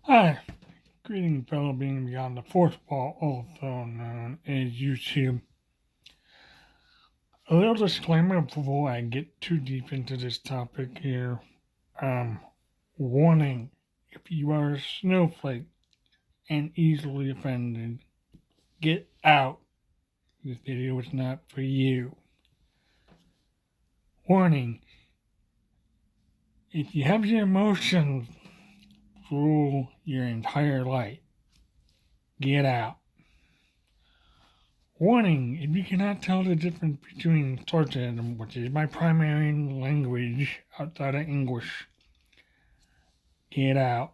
Hi, greeting fellow being beyond the fourth wall, also known as YouTube. A little disclaimer before I get too deep into this topic here. Warning, if you are a snowflake and easily offended, get out. This video is not for you. Warning, if you have your emotions rule your entire life, get out. Warning, if you cannot tell the difference between Tortedum, which is my primary language outside of English, get out.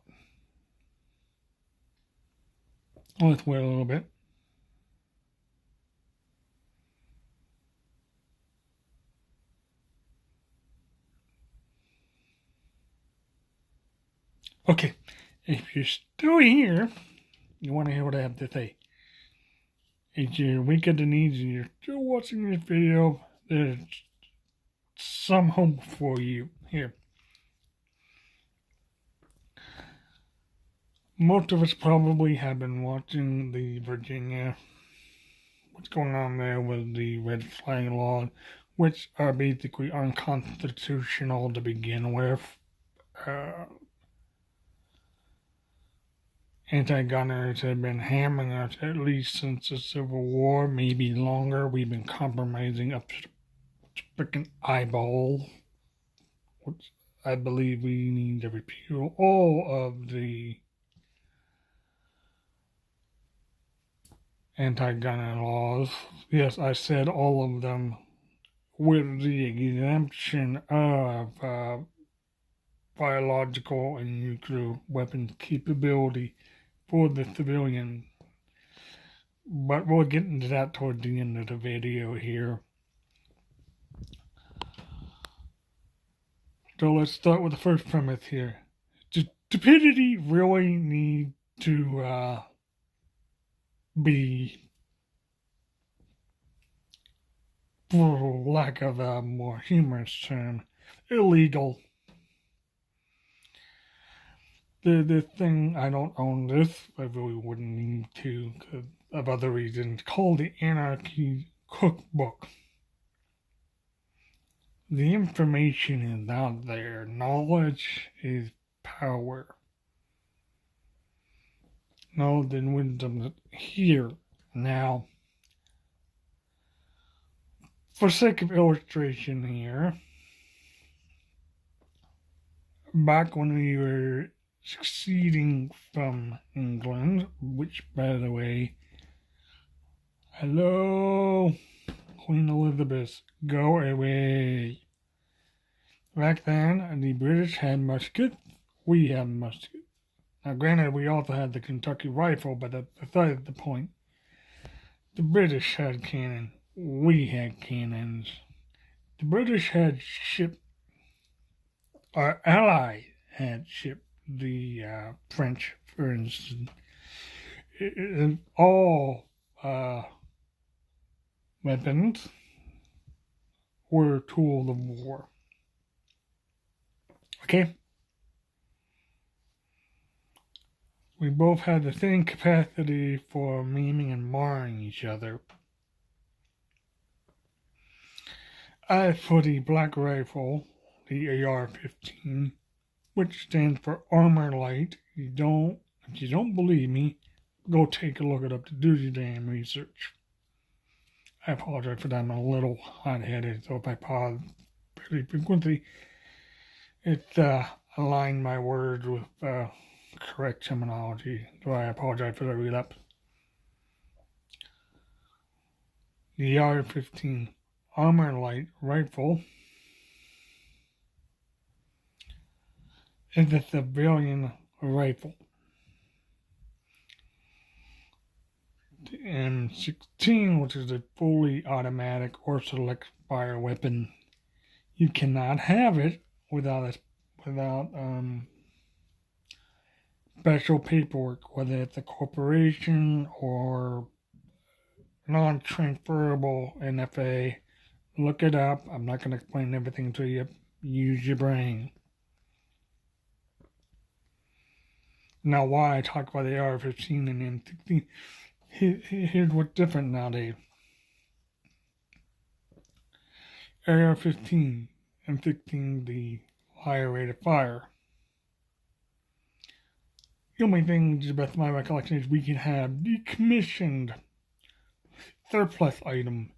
Let's wait a little bit. Okay, if you're still here, you want to hear what I have to say. If you're weak at the knees and you're still watching this video, there's some hope for you here. Most of us probably have been watching the Virginia, what's going on there with the red flag laws, which are basically unconstitutional to begin with. Anti-gunners have been hammering us at least since the Civil War, maybe longer. We've been compromising up to the freaking eyeball, which I believe we need to repeal all of the anti-gun laws. Yes, I said all of them, with the exemption of biological and nuclear weapons capability for the civilian. But we'll get into that toward the end of the video here. So let's start with the first premise here. Does stupidity really need to be, for lack of a more humorous term, illegal? The thing, I don't own this, I really wouldn't need to because of other reasons, called the Anarchy Cookbook. The information is out there. Knowledge is power. Knowledge and wisdom is here. Now, for sake of illustration here, back when we were succeeding from England, which, by the way, hello, Queen Elizabeth, go away. Back then, the British had muskets, we had muskets. Now, granted, we also had the Kentucky rifle, but that's beside the point. The British had cannon, we had cannons. The British had shipped, our allies had shipped the French, for instance, and all weapons were tools of war. Okay? We both had the same capacity for maiming and marring each other. As for the black rifle, the AR-15, which stands for Armor Light, if you don't believe me, go take a look it up to do your damn research. I apologize for that. I'm a little hot-headed, so if I pause pretty frequently, it's aligned my words with correct terminology, so I apologize for the relapse. The AR-15 Armor Light rifle is a civilian rifle. The M16, which is a fully automatic or select fire weapon, you cannot have it without special paperwork, whether it's a corporation or non-transferable NFA. Look it up. I'm not going to explain everything to you. Use your brain. Now, why I talk about the AR-15 and M16, here's what's different nowadays. AR-15, M16, the higher rate of fire. The only thing, to the best of my recollection, is we can have decommissioned surplus item.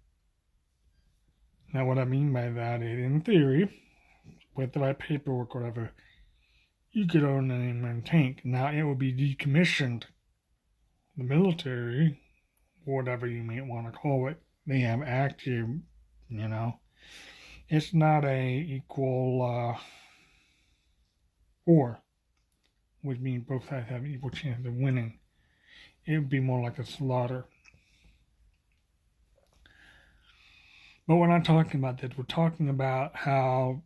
Now, what I mean by that is, in theory, with the right paperwork or whatever, you could own an M1 tank. Now, it would be decommissioned. The military, whatever you may want to call it, they have active, it's not a equal war, which means both sides have equal chance of winning. It would be more like a slaughter. But we're not talking about this. We're talking about how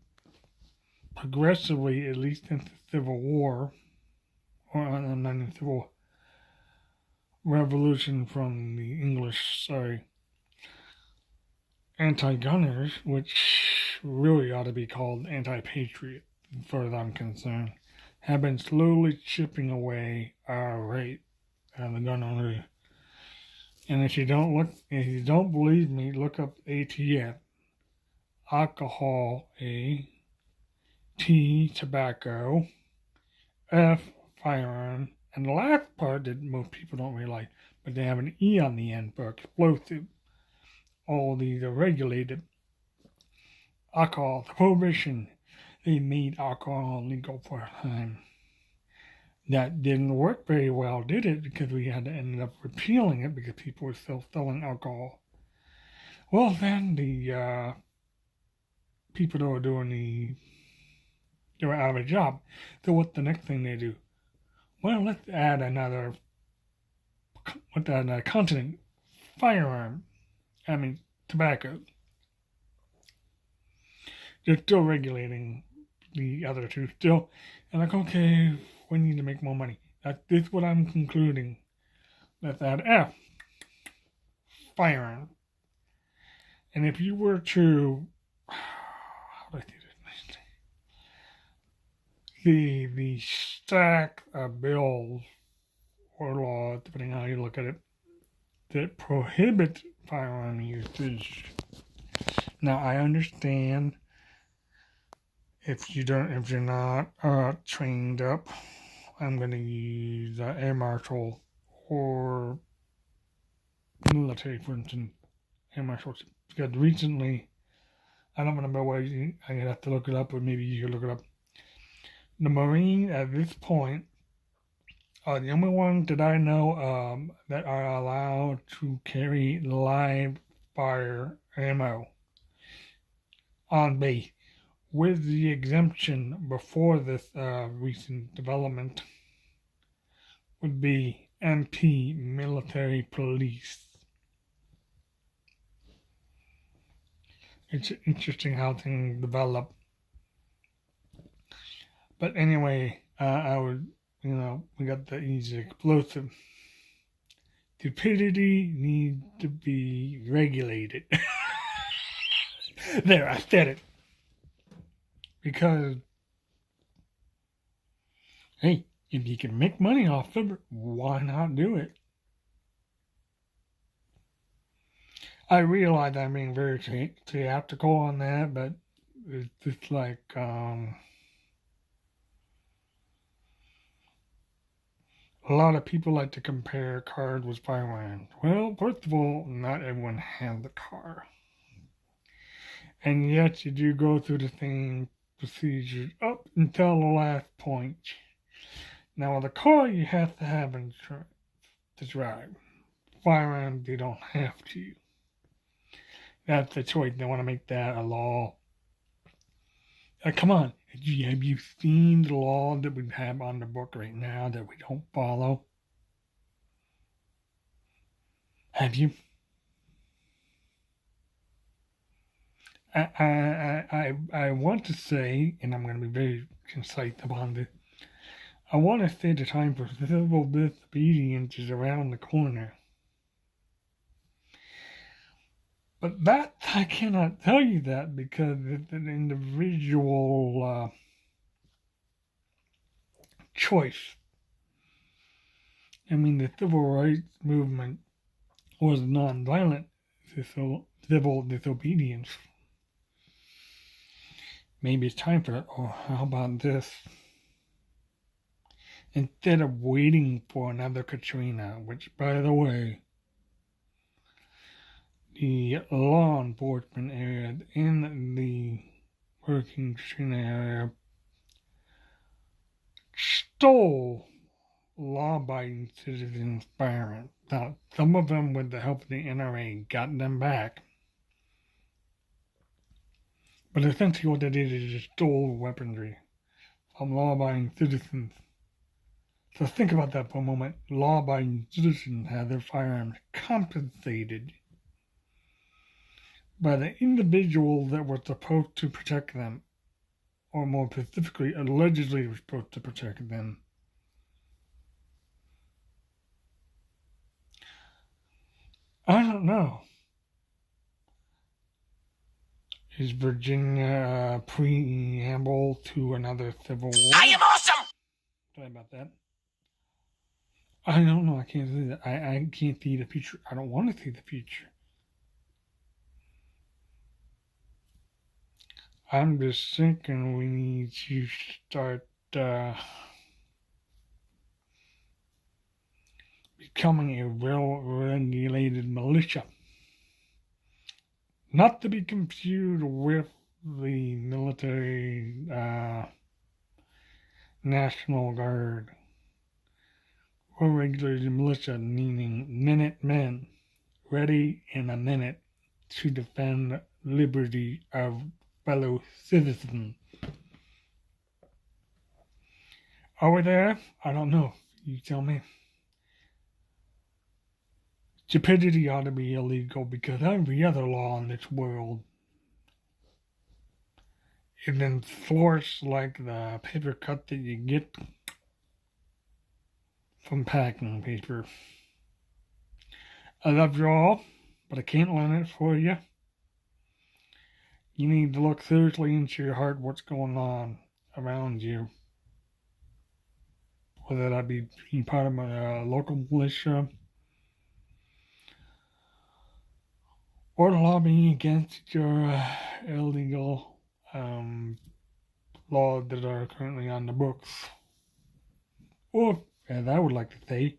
progressively, at least since the Civil War, or not the Civil Revolution from the English, anti-gunners, which really ought to be called anti-patriot, as far as I'm concerned, have been slowly chipping away our rate of the gun owners. And if you don't believe me, look up ATF, alcohol, A, T, tobacco, F, firearm, and the last part that most people don't realize, but they have an E on the end for explosive. All these are regulated. Alcohol, the prohibition, they made alcohol legal for a time. That didn't work very well, did it? Because we had to end up repealing it because people were still selling alcohol. Well, then the people that were they were out of a job. So what's the next thing they do? Well, let's add another continent, firearm. Tobacco. They're still regulating the other two still. And okay, we need to make more money. This is what I'm concluding. Let's add F, firearm. And if you were to, how do I do this? The stack of bills or laws, depending on how you look at it, that prohibit firearm usage. Now, I understand if you're not trained up, I'm going to use air marshal or military, for instance, air marshal. Because recently, I don't remember where I'm going to have to look it up, or maybe you can look it up. The Marines at this point are the only ones that I know that are allowed to carry live fire ammo on base, with the exemption before this recent development would be MP military police. It's interesting how things develop. But anyway, we got the easy explosive. Stupidity needs to be regulated. There, I said it. Because, hey, if you can make money off of it, why not do it? I realize I'm being very theatrical on that, but it's just like, a lot of people like to compare cars with firearms. Well, first of all, not everyone has the car. And yet you do go through the same procedures up until the last point. Now, with a car, you have to have insurance to drive. Firearms, you don't have to. That's the choice. They want to make that a law. Come on. Have you seen the law that we have on the book right now that we don't follow? Have you? I want to say, and I'm going to be very concise upon this, I want to say the time for civil disobedience is around the corner. But that, I cannot tell you that because it's an individual choice. I mean, the civil rights movement was nonviolent civil disobedience. Maybe it's time for it. Or how about this? Instead of waiting for another Katrina, which, by the way, the law enforcement area in the Hurricane Katrina area stole law-abiding citizens' firearms. Now, some of them, with the help of the NRA, got them back. But essentially what they did is just stole weaponry from law-abiding citizens. So think about that for a moment. Law-abiding citizens had their firearms confiscated by the individuals that were supposed to protect them, or more specifically, allegedly were supposed to protect them. I don't know. Is Virginia a preamble to another civil war? I am awesome! Sorry about that. I don't know. I can't see that. I can't see the future. I don't want to see the future. I'm just thinking we need to start becoming a well-regulated militia. Not to be confused with the military National Guard. Well-regulated militia meaning Minutemen, ready in a minute to defend liberty of fellow citizens. Are we there? I don't know. You tell me. Stupidity ought to be illegal because every other law in this world is enforced like the paper cut that you get from packing paper. I love you all, but I can't learn it for you. You need to look seriously into your heart what's going on around you. Whether that be being part of a local militia or lobbying against your illegal laws that are currently on the books. Or, as I would like to say,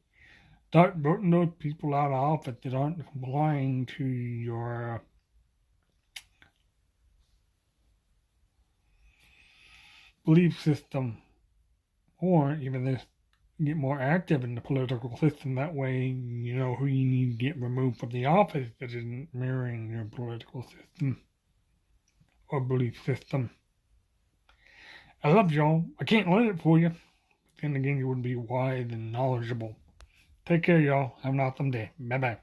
start voting those people out of office that aren't complying to your belief system, or even this, get more active in the political system. That way you know who you need to get removed from the office that isn't mirroring your political system or belief system. I love y'all. I can't learn it for you. But then again, you wouldn't be wise and knowledgeable. Take care, y'all. Have an awesome day. Bye-bye.